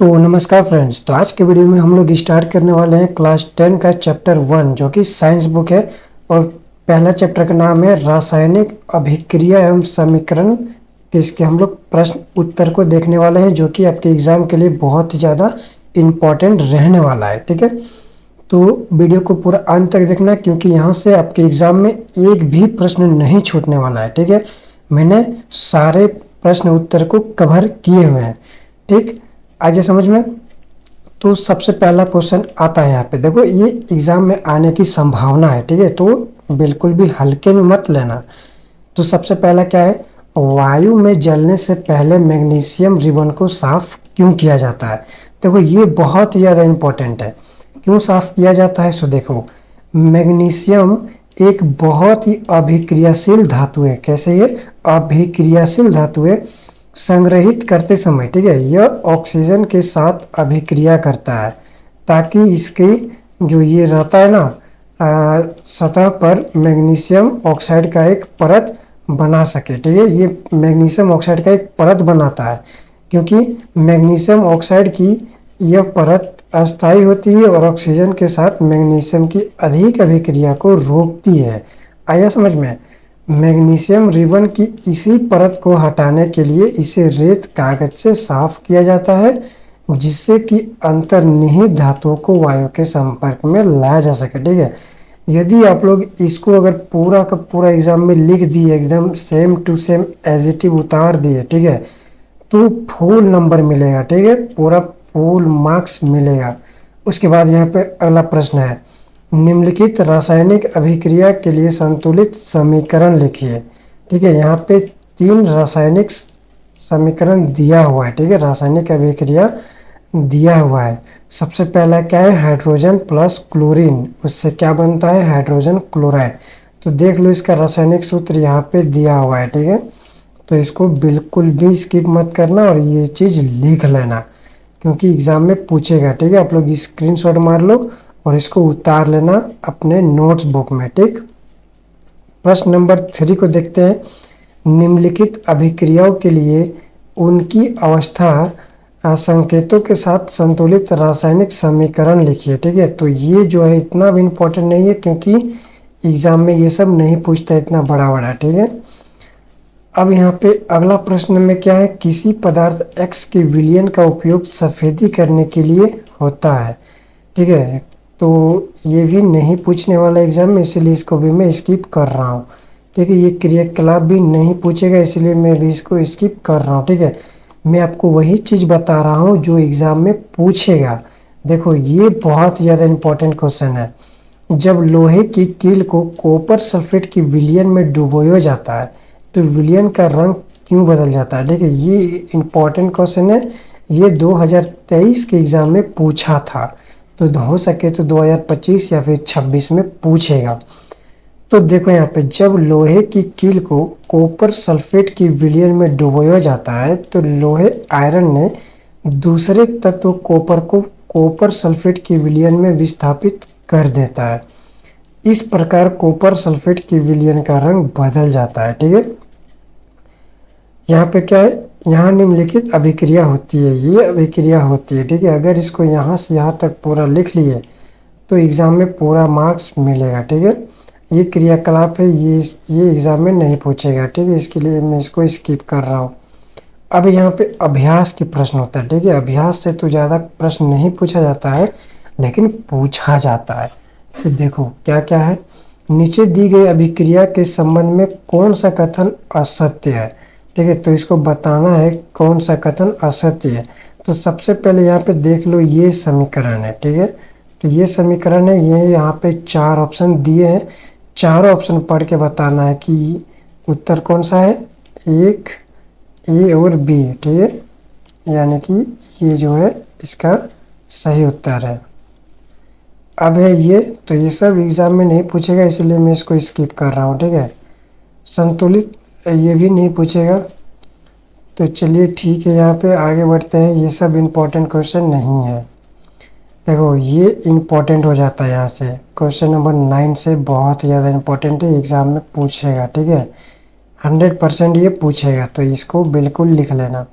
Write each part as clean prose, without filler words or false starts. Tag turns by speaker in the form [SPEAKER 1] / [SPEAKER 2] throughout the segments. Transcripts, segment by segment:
[SPEAKER 1] तो नमस्कार फ्रेंड्स। तो आज के वीडियो में हम लोग स्टार्ट करने वाले हैं क्लास 10 का चैप्टर 1 जो कि साइंस बुक है। और पहला चैप्टर का नाम है रासायनिक अभिक्रिया एवं समीकरण। इसके हम लोग प्रश्न उत्तर को देखने वाले हैं जो कि आपके एग्जाम के लिए बहुत ही ज़्यादा इम्पोर्टेंट रहने वाला है। ठीक है, तो वीडियो को पूरा अंत तक देखना क्योंकि यहाँ से आपके एग्जाम में एक भी प्रश्न नहीं छूटने वाला है। ठीक है, मैंने सारे प्रश्न उत्तर को कवर किए हुए हैं। ठीक, आगे समझ में। तो सबसे पहला क्वेश्चन आता है यहाँ पे, देखो ये एग्जाम में आने की संभावना है। ठीक है, तो बिल्कुल भी हल्के में मत लेना। तो सबसे पहला क्या है, वायु में जलने से पहले मैग्नीशियम रिबन को साफ क्यों किया जाता है। देखो ये बहुत ही ज़्यादा इम्पोर्टेंट है। क्यों साफ किया जाता है, सो देखो मैग्नीशियम एक बहुत ही अभिक्रियाशील धातु है। कैसे ये अभिक्रियाशील धातु है, संग्रहित करते समय ठीक है यह ऑक्सीजन के साथ अभिक्रिया करता है ताकि इसके जो ये रहता है ना सतह पर मैग्नीशियम ऑक्साइड का एक परत बना सके। ठीक है, ये मैग्नीशियम ऑक्साइड का एक परत बनाता है क्योंकि मैग्नीशियम ऑक्साइड की यह परत अस्थायी होती है और ऑक्सीजन के साथ मैग्नीशियम की अधिक अभिक्रिया को रोकती है। आया समझ में। मैग्नीशियम रिबन की इसी परत को हटाने के लिए इसे रेत कागज से साफ किया जाता है जिससे कि अंतर्निहित धातुओं को वायु के संपर्क में लाया जा सके। ठीक है, यदि आप लोग इसको अगर पूरा का पूरा एग्जाम में लिख दिए, एकदम same to same as it is उतार दिए, ठीक है, तो फुल नंबर मिलेगा। ठीक है, पूरा फुल मार्क्स मिलेगा। उसके बाद यहाँ पे अगला प्रश्न है, निम्नलिखित रासायनिक अभिक्रिया के लिए संतुलित समीकरण लिखिए। ठीक है, यहाँ पे 3 रासायनिक समीकरण दिया हुआ है। ठीक है, रासायनिक अभिक्रिया दिया हुआ है। सबसे पहला क्या है, हाइड्रोजन प्लस क्लोरीन, उससे क्या बनता है, हाइड्रोजन क्लोराइड। तो देख लो इसका रासायनिक सूत्र यहाँ पे दिया हुआ है। ठीक है, तो इसको बिल्कुल भी स्किप मत करना और ये चीज़ लिख लेना क्योंकि एग्जाम में पूछेगा। ठीक है, आप लोग स्क्रीनशॉट मार लो और इसको उतार लेना अपने नोट्स बुक में। ठीक, प्रश्न नंबर 3 को देखते हैं, निम्नलिखित अभिक्रियाओं के लिए उनकी अवस्था संकेतों के साथ संतुलित रासायनिक समीकरण लिखिए। ठीक है, तो ये जो है इतना भी इम्पोर्टेंट नहीं है क्योंकि एग्जाम में ये सब नहीं पूछता इतना बड़ा बड़ा। ठीक है, अब यहाँ पे अगला प्रश्न में क्या है, किसी पदार्थ X के विलयन का उपयोग सफेदी करने के लिए होता है। ठीक है, तो ये भी नहीं पूछने वाला एग्जाम में, इसलिए इसको भी मैं स्किप कर रहा हूँ। ठीक है, ये क्रियाकलाप भी नहीं पूछेगा इसलिए मैं भी इसको स्किप कर रहा हूँ। ठीक है, मैं आपको वही चीज़ बता रहा हूँ जो एग्ज़ाम में पूछेगा। देखो ये बहुत ज़्यादा इम्पोर्टेंट क्वेश्चन है। जब लोहे की कील को कॉपर सल्फेट की विलयन में डुबोया जाता है तो विलयन का रंग क्यों बदल जाता है। देखिए ये इम्पोर्टेंट क्वेश्चन है, ये 2023 के एग्ज़ाम में पूछा था, तो हो सके तो 2025 या फिर 26 में पूछेगा। तो देखो यहाँ पे, जब लोहे की कील को कॉपर सल्फेट की विलयन में डुबोया जाता है तो लोहे आयरन ने दूसरे तत्व कॉपर को कॉपर सल्फेट की विलयन में विस्थापित कर देता है। इस प्रकार कॉपर सल्फेट की विलयन का रंग बदल जाता है। ठीक है, यहाँ पे क्या है, यहाँ निम्नलिखित अभिक्रिया होती है, ये अभिक्रिया होती है। ठीक है, अगर इसको यहाँ से यहाँ तक पूरा लिख लिए तो एग्ज़ाम में पूरा मार्क्स मिलेगा। ठीक है, ये क्रियाकलाप है, ये एग्ज़ाम में नहीं पूछेगा। ठीक है, इसके लिए मैं इसको स्किप कर रहा हूँ। अब यहाँ पे अभ्यास के प्रश्न होता है। ठीक है, अभ्यास से तो ज़्यादा प्रश्न नहीं पूछा जाता है लेकिन पूछा जाता है। तो देखो क्या क्या है, नीचे दी गई अभिक्रिया के संबंध में कौन सा कथन असत्य है। ठीक है, तो इसको बताना है कौन सा कथन असत्य है। तो सबसे पहले यहाँ पे देख लो, ये समीकरण है। ठीक है, तो ये समीकरण है, ये यहाँ पे 4 ऑप्शन दिए हैं, चारों ऑप्शन पढ़ के बताना है कि उत्तर कौन सा है, 1, ए और बी। ठीक है, यानी कि ये जो है इसका सही उत्तर है। अब है ये, तो ये सब एग्ज़ाम में नहीं पूछेगा इसलिए मैं इसको स्किप कर रहा हूँ। ठीक है, संतुलित ये भी नहीं पूछेगा। तो चलिए ठीक है, यहाँ पे आगे बढ़ते हैं। ये सब इम्पोर्टेंट क्वेश्चन नहीं है। देखो ये इम्पोर्टेंट हो जाता है यहाँ से, क्वेश्चन नंबर 9 से बहुत ज़्यादा इम्पोर्टेंट है, एग्ज़ाम में पूछेगा। ठीक है, 100% ये पूछेगा, तो इसको बिल्कुल लिख लेना।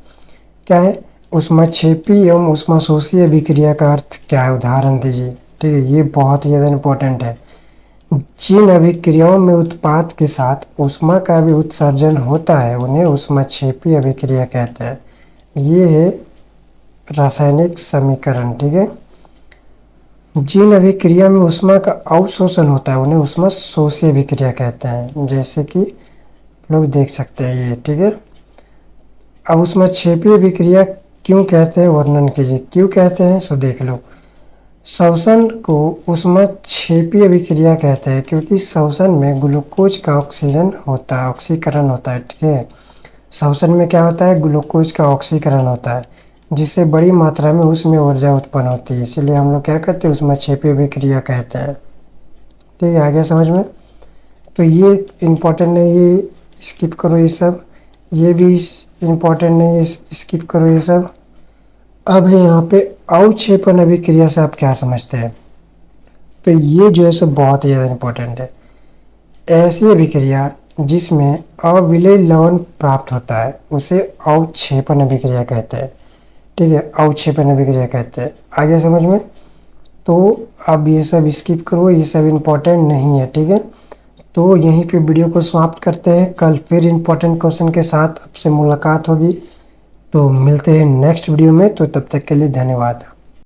[SPEAKER 1] क्या है, ऊष्माक्षेपी एवं ऊष्माशोषी अभिक्रिया का अर्थ क्या है, उदाहरण दीजिए। ठीक है, ये बहुत ही ज़्यादा इम्पोर्टेंट है। जिन अभिक्रियाओं में उत्पाद के साथ ऊष्मा का भी उत्सर्जन होता है उन्हें ऊष्माक्षेपी अभिक्रिया कहते हैं। ये है रासायनिक समीकरण। ठीक है, जिन अभिक्रिया में ऊष्मा का अवशोषण होता है उन्हें ऊष्माशोषी अभिक्रिया कहते हैं, जैसे कि लोग देख सकते हैं ये। ठीक है, अब ऊष्माक्षेपी अभिक्रिया क्यों कहते हैं, वर्णन कीजिए। क्यों कहते हैं सो देख लो। श्वसन को ऊष्माक्षेपी अभिक्रिया कहते हैं क्योंकि श्वसन में ग्लूकोज का ऑक्सीजन होता है, ऑक्सीकरण होता है। ठीक है, श्वसन में क्या होता है, ग्लूकोज का ऑक्सीकरण होता है, जिससे बड़ी मात्रा में उसमें ऊर्जा उत्पन्न होती है। इसीलिए हम लोग क्या कहते हैं, ऊष्माक्षेपी अभिक्रिया कहते हैं। ठीक है, आ गया समझ में। तो ये इम्पोर्टेंट नहीं, ये स्किप करो ये सब। ये भी इम्पोर्टेंट नहीं है, स्किप करो ये सब। अब है यहाँ पे अवक्षेपण अभिक्रिया से आप क्या समझते हैं। तो ये जो है सब बहुत ही ज़्यादा इम्पोर्टेंट है। ऐसी अभिक्रिया जिसमें अविलेय लवण प्राप्त होता है उसे अवक्षेपण अभिक्रिया कहते हैं। ठीक है, अवक्षेपण अभिक्रिया कहते हैं। आ गया समझ में। तो अब ये सब स्किप करो, ये सब इम्पोर्टेंट नहीं है। ठीक है, तो यहीं पे वीडियो को समाप्त करते हैं। कल फिर इम्पोर्टेंट क्वेश्चन के साथ आपसे मुलाकात होगी। तो मिलते हैं नेक्स्ट वीडियो में। तो तब तक के लिए धन्यवाद।